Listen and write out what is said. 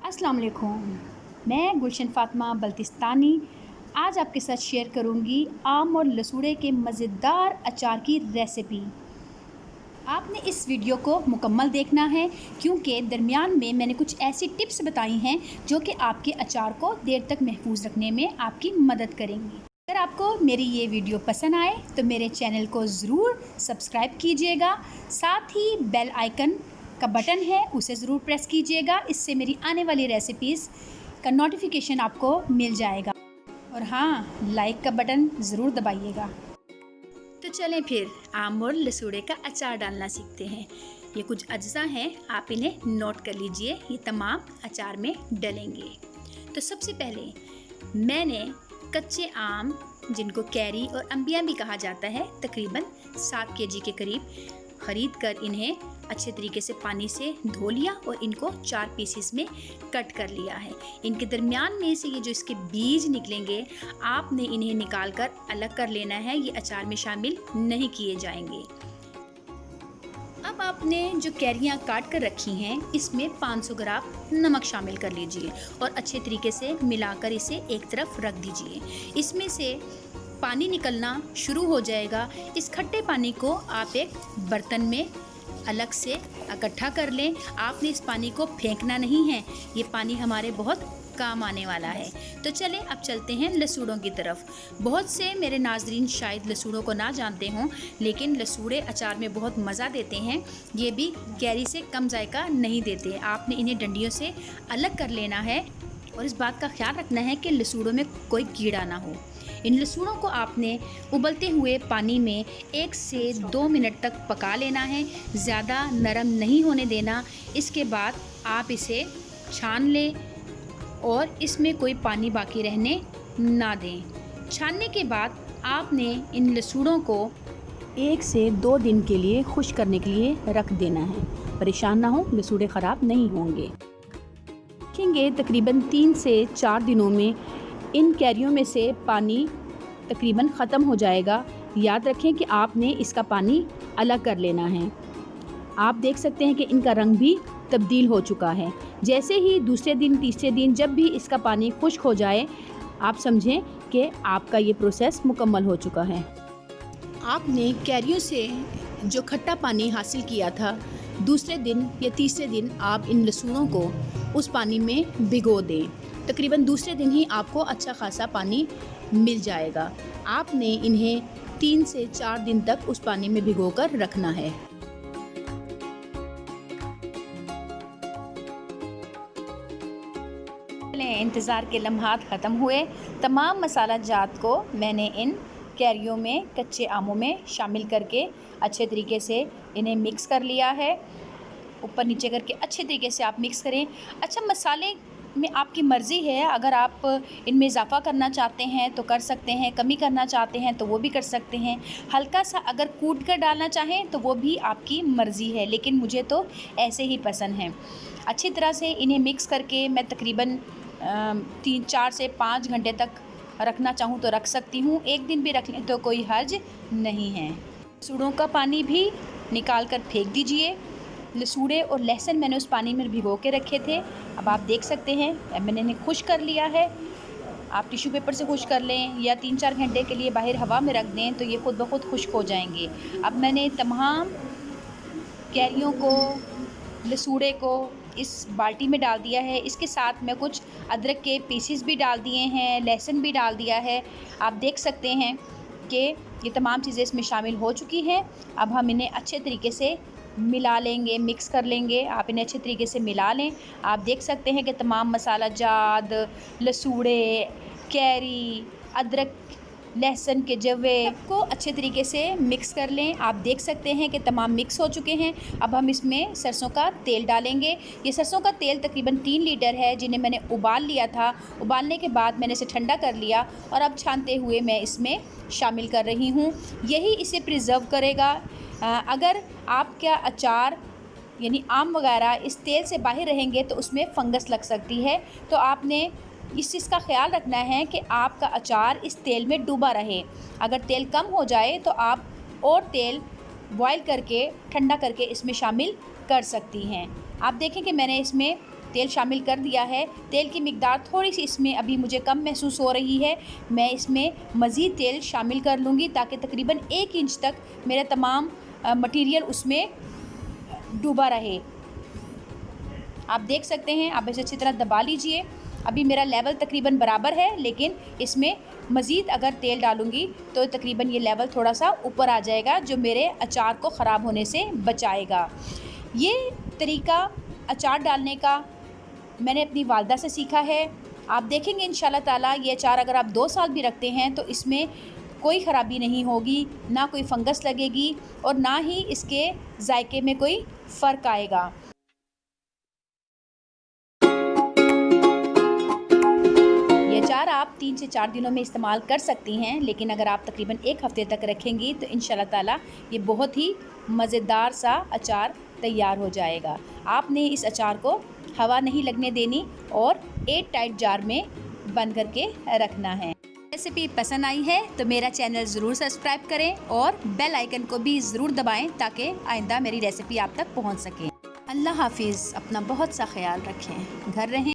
अस्सलाम वालेकुम। मैं गुलशन फ़ातिमा बल्तिस्तानी आज आपके साथ शेयर करूंगी आम और लसूड़े के मज़ेदार अचार की रेसिपी। आपने इस वीडियो को मुकम्मल देखना है क्योंकि दरमियान में मैंने कुछ ऐसी टिप्स बताई हैं जो कि आपके अचार को देर तक महफूज रखने में आपकी मदद करेंगी। अगर आपको मेरी ये वीडियो पसंद आए तो मेरे चैनल को ज़रूर सब्सक्राइब कीजिएगा, साथ ही बेल आइकन का बटन है उसे ज़रूर प्रेस कीजिएगा। इससे मेरी आने वाली रेसिपीज़ का नोटिफिकेशन आपको मिल जाएगा। और हाँ, लाइक का बटन ज़रूर दबाइएगा। तो चलें फिर आम और लसूड़े का अचार डालना सीखते हैं। ये कुछ अज्जा हैं, आप इन्हें नोट कर लीजिए, ये तमाम अचार में डलेंगे। तो सबसे पहले मैंने कच्चे आम, जिनको कैरी और अंबिया भी कहा जाता है, तकरीबन 7 केजी के करीब ख़रीद कर इन्हें अच्छे तरीके से पानी से धो लिया और इनको 4 पीसेस में कट कर लिया है। इनके दरमियान में से ये जो इसके बीज निकलेंगे, आपने इन्हें निकाल कर अलग कर लेना है, ये अचार में शामिल नहीं किए जाएंगे। अब आपने जो कैरियाँ काट कर रखी हैं, इसमें 500 ग्राम नमक शामिल कर लीजिए और अच्छे तरीके से मिलाकर इसे एक तरफ रख दीजिए। इसमें से पानी निकलना शुरू हो जाएगा। इस खट्टे पानी को आप एक बर्तन में अलग से इकट्ठा कर लें। आपने इस पानी को फेंकना नहीं है, ये पानी हमारे बहुत काम आने वाला है। तो चलें अब चलते हैं लसूड़ों की तरफ। बहुत से मेरे नाजरीन शायद लसूड़ों को ना जानते हों, लेकिन लसूड़े अचार में बहुत मज़ा देते हैं। ये भी कैरी से कम जायका नहीं देते। आपने इन्हें डंडियों से अलग कर लेना है और इस बात का ख्याल रखना है कि लसूड़ों में कोई कीड़ा ना हो। इन लसूड़ों को आपने उबलते हुए पानी में 1 से 2 मिनट तक पका लेना है, ज़्यादा नरम नहीं होने देना। इसके बाद आप इसे छान लें और इसमें कोई पानी बाकी रहने ना दें। छानने के बाद आपने इन लसूड़ों को 1 से 2 दिन के लिए खुश्क करने के लिए रख देना है। परेशान ना हो, लसूड़े ख़राब नहीं होंगे। देखेंगे तकरीबन 3 से 4 दिनों में इन कैरियों में से पानी तकरीबन ख़त्म हो जाएगा। याद रखें कि आपने इसका पानी अलग कर लेना है। आप देख सकते हैं कि इनका रंग भी तब्दील हो चुका है। जैसे ही दूसरे दिन, तीसरे दिन जब भी इसका पानी खुश्क हो जाए, आप समझें कि आपका ये प्रोसेस मुकम्मल हो चुका है। आपने कैरियों से जो खट्टा पानी हासिल किया था, दूसरे दिन या तीसरे दिन आप इन लसूड़ों को उस पानी में भिगो दें। तकरीबन दूसरे दिन ही आपको अच्छा खासा पानी मिल जाएगा। आपने इन्हें 3 से 4 दिन तक उस पानी में भिगोकर रखना है। इंतज़ार के लम्हात ख़त्म हुए। तमाम मसाला जात को मैंने इन कैरियों में, कच्चे आमों में शामिल करके अच्छे तरीके से इन्हें मिक्स कर लिया है। ऊपर नीचे करके अच्छे तरीके से आप मिक्स करें। अच्छा, मसाले में आपकी मर्ज़ी है, अगर आप इनमें इजाफ़ा करना चाहते हैं तो कर सकते हैं, कमी करना चाहते हैं तो वो भी कर सकते हैं। हल्का सा अगर कूट कर डालना चाहें तो वो भी आपकी मर्ज़ी है, लेकिन मुझे तो ऐसे ही पसंद है। अच्छी तरह से इन्हें मिक्स करके मैं तकरीबन 4 से 5 घंटे तक रखना चाहूँ तो रख सकती हूँ। एक दिन भी रख लें तो कोई हर्ज नहीं है। लसूड़ों का पानी भी निकाल कर फेंक दीजिए। लसूड़े और लहसुन मैंने उस पानी में भिगो के रखे थे। अब आप देख सकते हैं मैंने इन्हें खुश्क कर लिया है। आप टिश्यू पेपर से खुश्क कर लें या 3-4 घंटे के लिए बाहर हवा में रख दें तो ये खुद ब खुद खुश्क हो जाएंगे। अब मैंने तमाम कैरियों को, लसूड़े को इस बाल्टी में डाल दिया है। इसके साथ मैं कुछ अदरक के पीसेस भी डाल दिए हैं, लहसुन भी डाल दिया है। आप देख सकते हैं कि ये तमाम चीज़ें इसमें शामिल हो चुकी हैं। अब हम इन्हें अच्छे तरीके से मिला लेंगे, मिक्स कर लेंगे। आप इन्हें अच्छे तरीके से मिला लें। आप देख सकते हैं कि तमाम मसाला जात, लसूड़े, कैरी, अदरक, लहसुन के जवे को अच्छे तरीके से मिक्स कर लें। आप देख सकते हैं कि तमाम मिक्स हो चुके हैं। अब हम इसमें सरसों का तेल डालेंगे। ये सरसों का तेल तकरीबन 3 लीटर है, जिन्हें मैंने उबाल लिया था। उबालने के बाद मैंने इसे ठंडा कर लिया और अब छानते हुए मैं इसमें शामिल कर रही हूँ। यही इसे प्रिज़र्व करेगा। अगर आपका अचार यानी आम वगैरह इस तेल से बाहर रहेंगे तो उसमें फंगस लग सकती है। तो आपने इस चीज़ का ख्याल रखना है कि आपका अचार इस तेल में डूबा रहे। अगर तेल कम हो जाए तो आप और तेल बॉयल करके ठंडा करके इसमें शामिल कर सकती हैं। आप देखें कि मैंने इसमें तेल शामिल कर दिया है। तेल की मिकदार थोड़ी सी इसमें अभी मुझे कम महसूस हो रही है। मैं इसमें मज़ीद तेल शामिल कर लूँगी ताकि तकरीबन 1 इंच तक मेरा तमाम मटीरियल उसमें डूबा रहे। आप देख सकते हैं, आप इसे अच्छी तरह दबा लीजिए। अभी मेरा लेवल तकरीबन बराबर है, लेकिन इसमें मज़ीद अगर तेल डालूँगी तो तकरीबन ये लेवल थोड़ा सा ऊपर आ जाएगा, जो मेरे अचार को ख़राब होने से बचाएगा। ये तरीका अचार डालने का मैंने अपनी वालदा से सीखा है। आप देखेंगे इंशाल्लाह ताला ये अचार अगर आप 2 साल भी रखते हैं तो इसमें कोई ख़राबी नहीं होगी, ना कोई फंगस लगेगी और ना ही इसके जायके में कोई फ़र्क आएगा। ये अचार आप 3 से 4 दिनों में इस्तेमाल कर सकती हैं, लेकिन अगर आप तकरीबन 1 हफ़्ते तक रखेंगी तो इंशाल्लाह ताला ये बहुत ही मज़ेदार सा अचार तैयार हो जाएगा। आपने इस अचार को हवा नहीं लगने देनी और एयर टाइट जार में बंद करके रखना है। रेसिपी पसंद आई है तो मेरा चैनल ज़रूर सब्सक्राइब करें और बेल आइकन को भी ज़रूर दबाएं ताकि आइंदा मेरी रेसिपी आप तक पहुंच सके। अल्लाह हाफिज़। अपना बहुत सा ख्याल रखें। घर रहें।